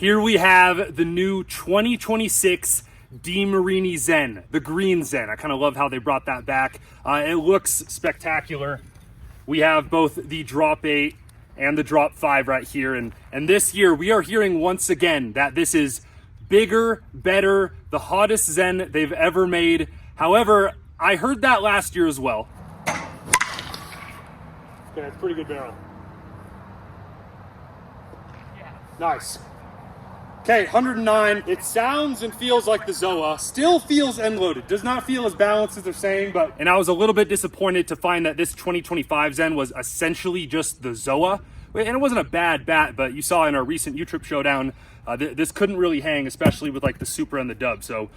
Here we have the new 2026 DeMarini ZEN, the green ZEN. I kind of love how they brought that back. It looks spectacular. We have both the drop 8 and the drop 5 right here. And this year we are hearing once again that this is bigger, better, the hottest ZEN they've ever made. However, I heard that last year as well. Okay, that's a pretty good barrel. Yeah. Nice. Okay, 109. It sounds and feels like the ZOA. Still feels end loaded. Does not feel as balanced as they're saying, and I was a little bit disappointed to find that this 2025 ZEN was essentially just the ZOA. And it wasn't a bad bat, but you saw in our recent U-Trip showdown, this couldn't really hang, especially with like the Supra and the Dub. So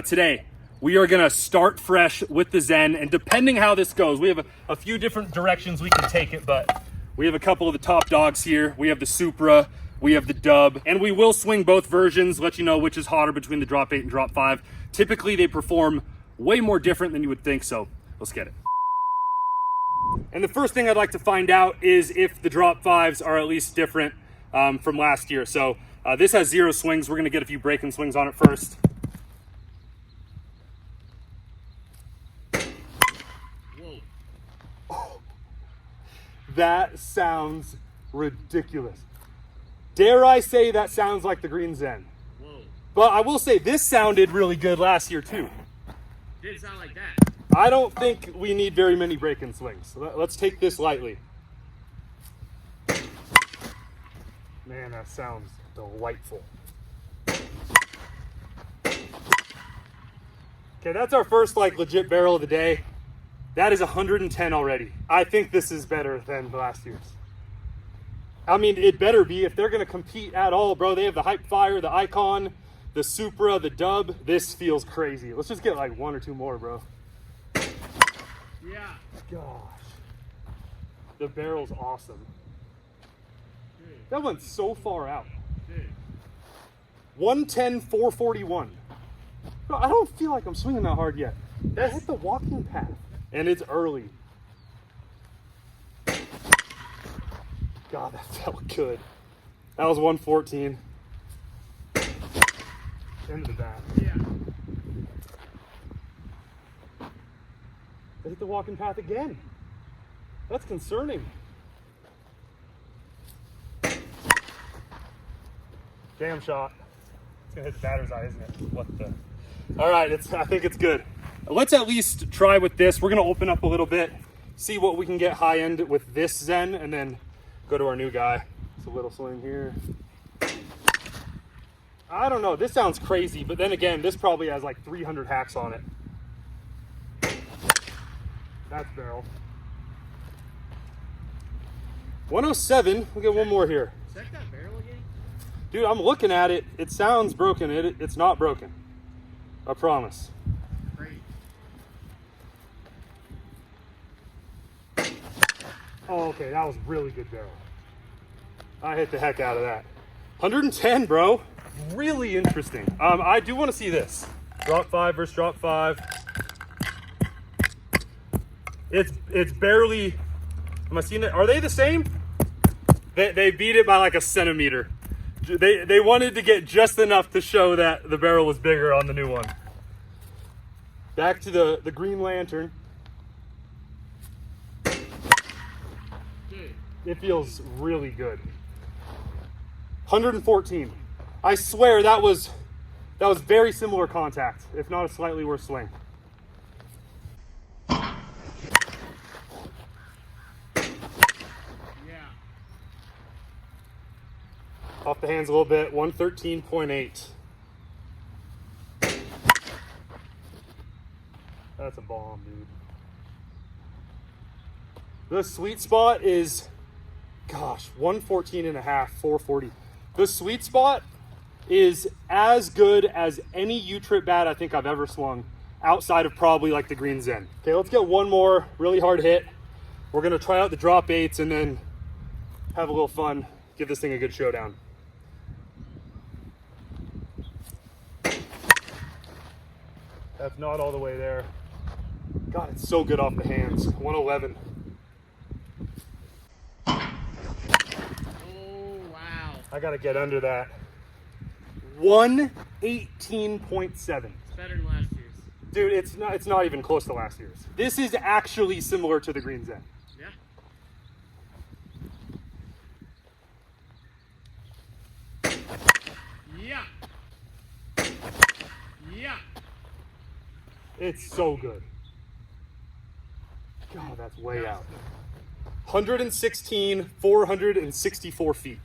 today, we are gonna start fresh with the ZEN, and depending how this goes, we have a few different directions we can take it, but we have a couple of the top dogs here. We have the Supra, we have the Dub, and we will swing both versions, let you know which is hotter between the drop 8 and drop 5. Typically, they perform way more different than you would think, so let's get it. And the first thing I'd like to find out is if the drop 5s are at least different from last year. So this has 0 swings. We're gonna get a few break-in swings on it first. Whoa. Oh, that sounds ridiculous. Dare I say that sounds like the green ZEN. Whoa. But I will say this sounded really good last year too. Didn't sound like that. I don't think we need very many break-in swings. Let's take this lightly. Man, that sounds delightful. Okay, that's our first like legit barrel of the day. That is 110 already. I think this is better than last year's. I mean, it better be if they're going to compete at all, bro. They have the Hype Fire, the Icon, the Supra, the Dub. This feels crazy. Let's just get like 1 or 2 more, bro. Yeah. Gosh. The barrel's awesome. Dude. That went so far out. Dude. 110, 441. Bro, I don't feel like I'm swinging that hard yet. That hit the walking path. And it's early. God, that felt good. That was 114. End of the bat. Yeah. They hit the walking path again. That's concerning. Damn shot. It's gonna hit the batter's eye, isn't it? What the? All right, I think it's good. Let's at least try with this. We're gonna open up a little bit, see what we can get high end with this ZEN, and then go to our new guy. It's a little swing here. I don't know, this sounds crazy, but then again, this probably has like 300 hacks on it. That's barrel. 107, we'll get one more here. Check that barrel again. Dude, I'm looking at it. It sounds broken. It's not broken. I promise. Great. Oh, okay, that was really good barrel. I hit the heck out of that. 110, bro. Really interesting. I do want to see this. Drop 5 versus drop 5. It's barely. Am I seeing it? Are they the same? They beat it by like a centimeter. They wanted to get just enough to show that the barrel was bigger on the new one. Back to the Green Lantern. Dude. It feels really good. 114. I swear that was very similar contact, if not a slightly worse swing. Yeah. Off the hands a little bit, 113.8. That's a bomb, dude. The sweet spot is, gosh, 114.5, 440. The sweet spot is as good as any U-Trip bat I think I've ever swung, outside of probably like the green ZEN. Okay, let's get one more really hard hit. We're gonna try out the drop 8s and then have a little fun, give this thing a good showdown. That's not all the way there. God, it's so good off the hands. 111. Oh, wow. I gotta get under that. 118.7. It's better than last year's. Dude, it's not even close to last year's. This is actually similar to the green ZEN. Yeah. Yeah. Yeah. It's so good. God, that's way out. 116, 464 feet.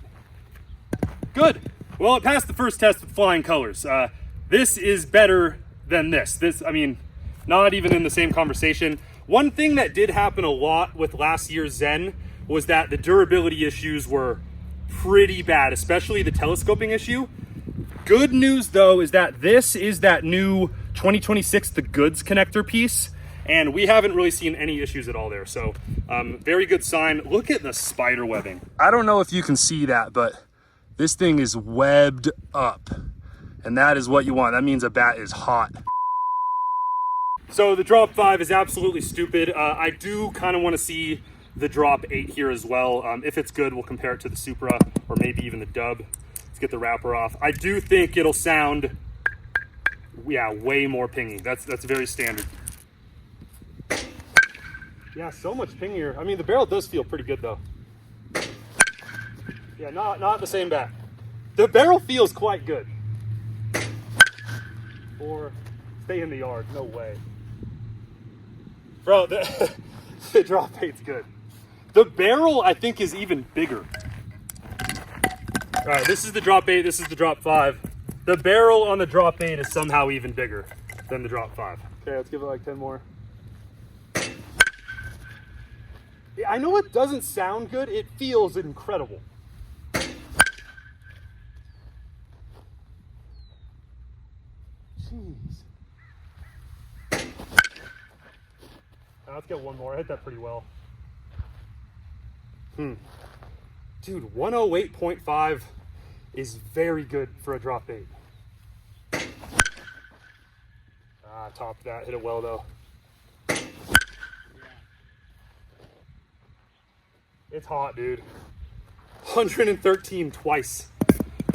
Good. Well, it passed the first test with flying colors. This is better than this. I mean, not even in the same conversation. One thing that did happen a lot with last year's ZEN was that the durability issues were pretty bad, especially the telescoping issue. Good news though is that this is that new 2026 the goods connector piece, and we haven't really seen any issues at all there. So very good sign. Look at the spider webbing. I don't know if you can see that, but this thing is webbed up, and that is what you want. That means a bat is hot. So the drop 5 is absolutely stupid. I do kind of want to see the drop 8 here as well. If it's good, we'll compare it to the Supra or maybe even the Dub. Let's get the wrapper off. I do think it'll sound, yeah, way more pingy. That's very standard. Yeah, so much pingier. I mean, the barrel does feel pretty good though. Yeah, not the same bat. The barrel feels quite good. Or stay in the yard, no way. Bro, the drop 8's good. The barrel, I think, is even bigger. All right, this is the drop 8, this is the drop 5. The barrel on the drop 8 is somehow even bigger than the drop 5. Okay, let's give it like 10 more. Yeah, I know it doesn't sound good, it feels incredible. Jeez. Let's get one more. I hit that pretty well. Dude, 108.5 is very good for a drop 8. Topped that. Hit it well though. It's hot, dude. 113 twice.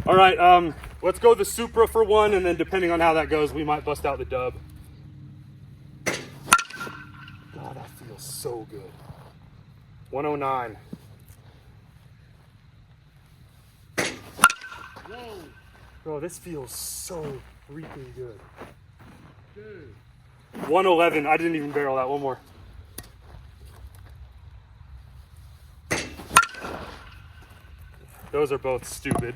All right, let's go the Supra for one, and then depending on how that goes, we might bust out the Dub. God, that feels so good. 109. Whoa. Bro, this feels so freaking good. Dude. 111. I didn't even barrel that. One more. Those are both stupid.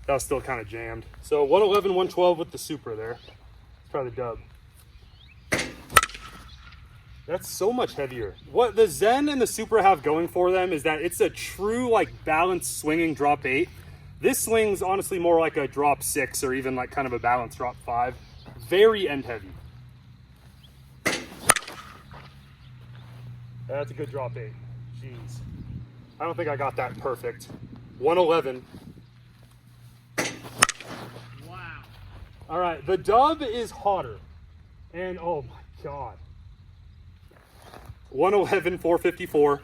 That was still kind of jammed. So 111, 112 with the Supra there. Let's try the Dub. That's so much heavier. What the ZEN and the Supra have going for them is that it's a true like balanced swinging drop 8. This swings honestly more like a drop 6 or even like kind of a balanced drop 5. Very end heavy. That's a good drop 8. Jeez. I don't think I got that perfect. 111. Wow. All right, the Dub is hotter. And oh my God. 111, 454.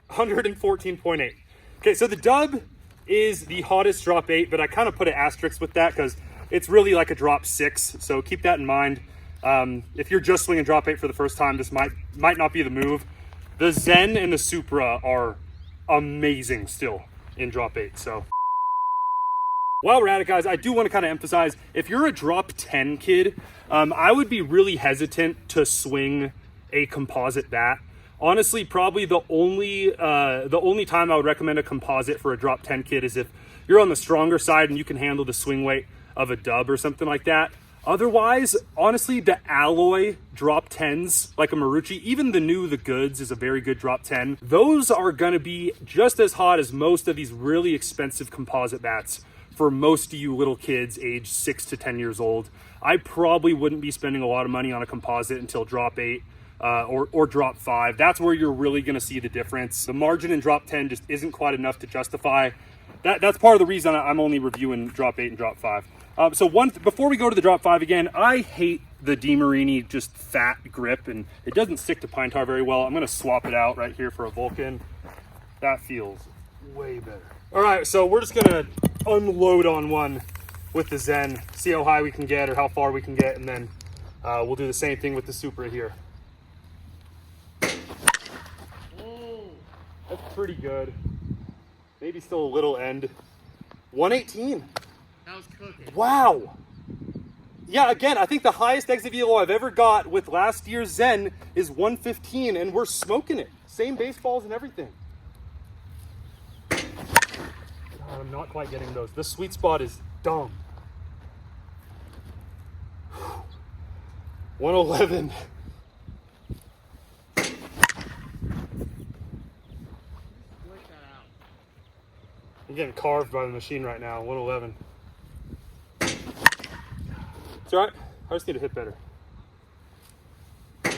114.8. Okay, so the Dub is the hottest drop 8, but I kind of put an asterisk with that because it's really like a drop 6. So keep that in mind. If you're just swinging drop 8 for the first time, this might not be the move. The ZEN and the Supra are amazing still in drop 8. So while we're at it, guys, I do want to kind of emphasize, if you're a drop 10 kid, I would be really hesitant to swing a composite bat. Honestly, probably the only time I would recommend a composite for a drop 10 kid is if you're on the stronger side and you can handle the swing weight of a Dub or something like that. Otherwise, honestly, the alloy drop 10s, like a Marucci, even the goods is a very good drop 10. Those are gonna be just as hot as most of these really expensive composite bats for most of you little kids aged 6 to 10 years old. I probably wouldn't be spending a lot of money on a composite until drop 8 or drop 5. That's where you're really gonna see the difference. The margin in drop 10 just isn't quite enough to justify. That's part of the reason I'm only reviewing drop 8 and drop 5. Before we go to the drop 5 again, I hate the DeMarini just fat grip, and it doesn't stick to pine tar very well. I'm gonna swap it out right here for a Vulcan. That feels way better. All right, so we're just gonna unload on one with the Zen, see how high we can get or how far we can get, and then we'll do the same thing with the Supra here. Oh, That's pretty good. Maybe still a little end. 118. that was cooking. Wow. Yeah, again, I think the highest exit velo I've ever got with last year's Zen is 115, and we're smoking it. Same baseballs and everything. God, I'm not quite getting those. The sweet spot is dumb. 111. Split that out. I'm getting carved by the machine right now. 111. It's all right. I just need to hit better. Oh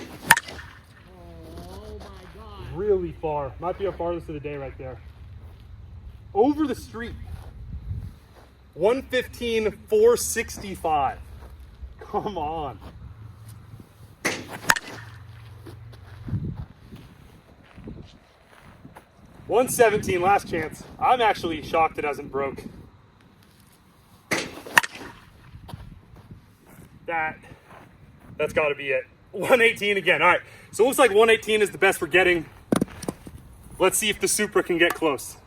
my god. Really far. Might be our farthest of the day right there. Over the street. 115, 465. Come on. $117, last chance. I'm actually shocked it hasn't broke. That's got to be it. 118 again. All right. So it looks like 118 is the best we're getting. Let's see if the Supra can get close.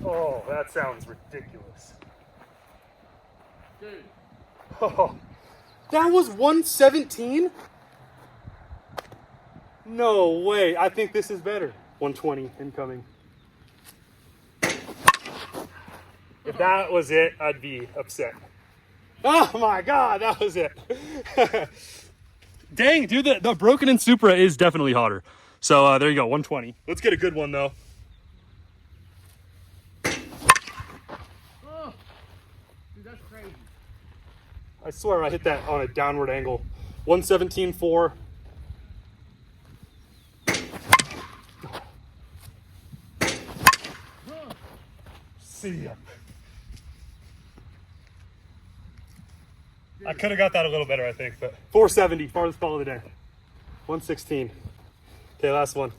Oh, that sounds ridiculous. Dude. Oh, that was 117? No way. I think this is better. 120 incoming. If that was it, I'd be upset. Oh my God, that was it. Dang, dude, the broken in Supra is definitely hotter. So there you go, 120. Let's get a good one though. Oh, dude, that's crazy. I swear I hit that on a downward angle. 117.4. See ya. I could have got that a little better, I think, but 470, farthest ball of the day. 116. Okay, last one.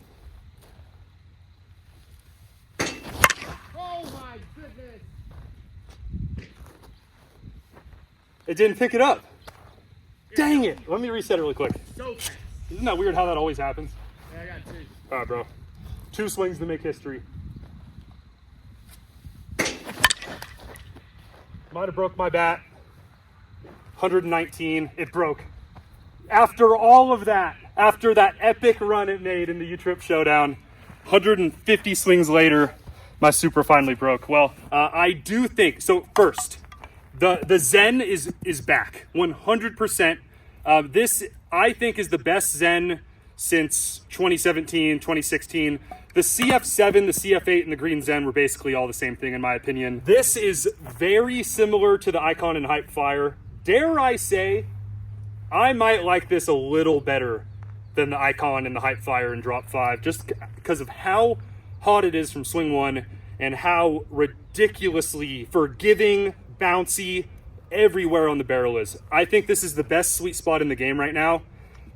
Oh my goodness. It didn't pick it up. Dang it. Let me reset it really quick. So fast. Isn't that weird how that always happens? Yeah, I got two. All right, bro. 2 swings to make history. Might have broke my bat. 119, it broke. After all of that, after that epic run it made in the U-Trip Showdown, 150 swings later, my Supra finally broke. Well, I do think, so first, the Zen is back, 100%. This, I think, is the best Zen since 2017, 2016. The CF7, the CF8, and the Green Zen were basically all the same thing in my opinion. This is very similar to the Icon and Hype Fire. Dare I say, I might like this a little better than the Icon and the Hype Fire and Drop 5, just because of how hot it is from swing one and how ridiculously forgiving, bouncy, everywhere on the barrel is. I think this is the best sweet spot in the game right now.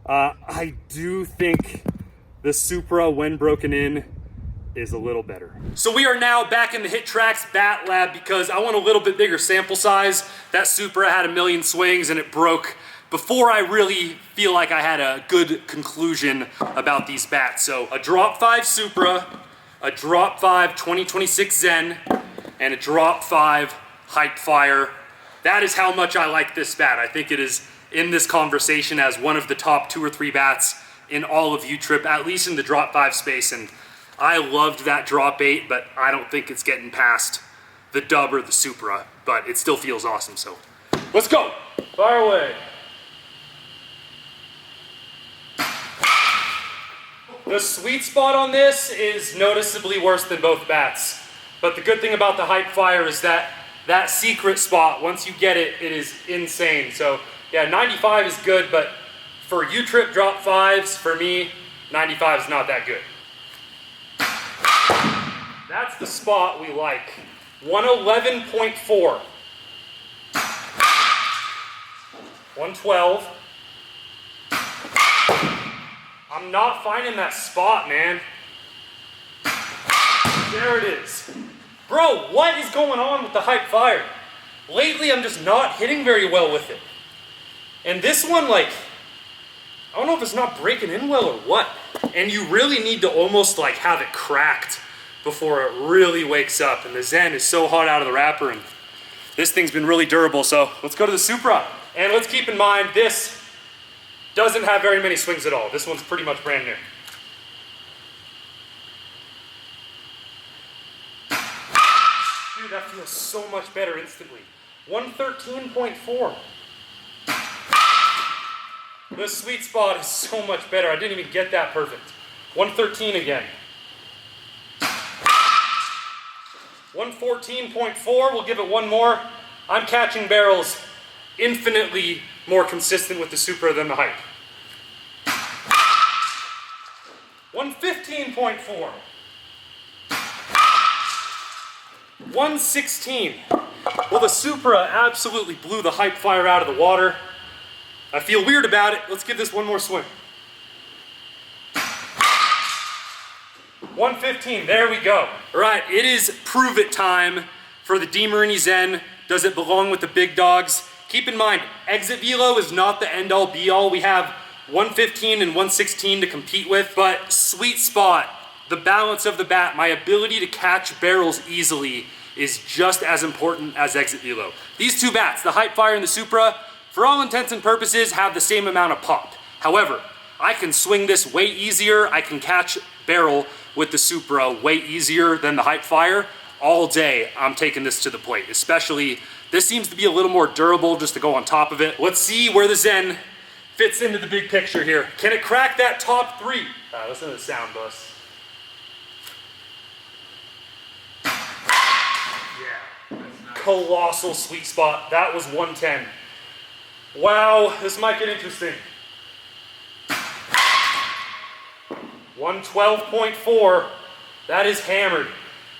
I do think the Supra, when broken in, is a little better. So we are now back in the Hit Tracks Bat Lab because I want a little bit bigger sample size. That Supra had 1,000,000 swings and it broke before I really feel like I had a good conclusion about these bats. So a Drop 5 Supra, a Drop 5 2026 Zen, and a Drop 5 Hype Fire. That is how much I like this bat. I think it is in this conversation as one of the top 2 or 3 bats in all of U-Trip, at least in the Drop 5 space. And I loved that Drop 8, but I don't think it's getting past the Dub or the Supra, but it still feels awesome, so let's go. Fire away. The sweet spot on this is noticeably worse than both bats, but the good thing about the Hype Fire is that secret spot, once you get it, it is insane. So yeah, 95 is good, but for U-Trip Drop 5s, for me, 95 is not that good. That's the spot we like. 111.4. 112. I'm I'm not finding that spot, man. There it is. Bro, what is going on with the hype fire? Lately, I'm just not hitting very well with it. And this one, like, I don't know if it's not breaking in well or what. And you really need to almost like have it cracked before it really wakes up. And the ZEN is so hot out of the wrapper, and this thing's been really durable. So let's go to the Supra. And let's keep in mind, this doesn't have very many swings at all. This one's pretty much brand new. Dude, that feels so much better instantly. 113.4. The sweet spot is so much better. I didn't even get that perfect. 113 again. 114.4, we'll give it one more. I'm catching barrels infinitely more consistent with the Supra than the hype. 115.4. 116. Well, the Supra absolutely blew the hype fire out of the water. I feel weird about it. Let's give this one more swing. 115, there we go. All right, it is prove it time for the DeMarini ZEN. Does it belong with the big dogs? Keep in mind, exit velo is not the end all be all. We have 115 and 116 to compete with, but sweet spot, the balance of the bat, my ability to catch barrels easily is just as important as exit velo. These two bats, the hype fire and the Supra, for all intents and purposes, have the same amount of pop. However, I can swing this way easier. I can catch barrel with the Supra way easier than the hype fire. All day, I'm taking this to the plate. Especially, this seems to be a little more durable just to go on top of it. Let's see where the ZEN fits into the big picture here. Can it crack that top three? Listen to the sound bus. Yeah, colossal sweet spot. That was 110. Wow, this might get interesting. 112.4, that is hammered.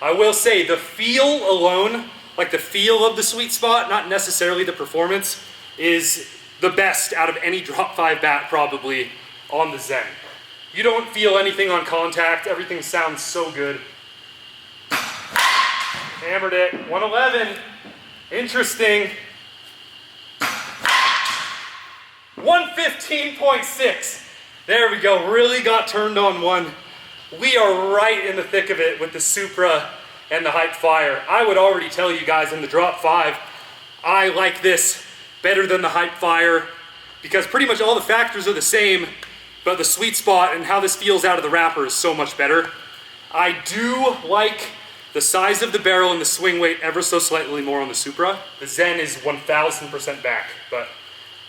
I will say the feel alone, like the feel of the sweet spot, not necessarily the performance, is the best out of any drop 5 bat probably on the ZEN. You don't feel anything on contact, everything sounds so good. Hammered it, 111, interesting. 115.6. There we go, really got turned on one. We are right in the thick of it with the Supra and the hype fire. I would already tell you guys in the drop 5, I like this better than the hype fire because pretty much all the factors are the same, but the sweet spot and how this feels out of the wrapper is so much better. I do like the size of the barrel and the swing weight ever so slightly more on the Supra. The ZEN is 1000% back, but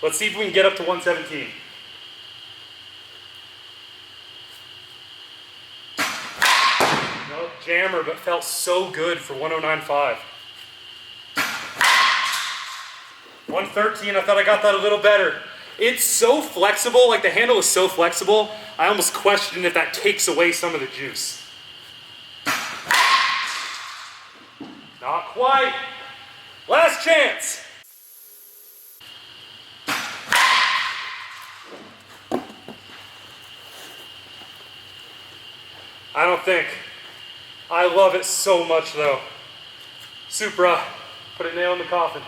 let's see if we can get up to 117. Nope, jammer, but felt so good for 109.5. 113, I thought I got that a little better. It's so flexible, like the handle is so flexible, I almost question if that takes away some of the juice. Not quite. Last chance. I don't think. I love it so much though. Supra, put a nail in the coffin.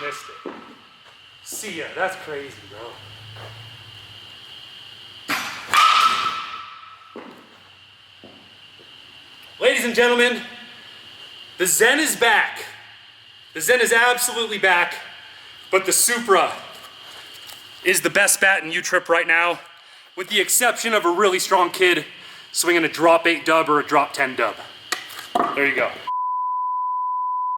Missed it. See ya, that's crazy, bro. Ladies and gentlemen, the ZEN is back. The ZEN is absolutely back, but the Supra is the best bat in U-Trip right now, with the exception of a really strong kid swinging a drop 8 dub or a drop 10 dub. There you go.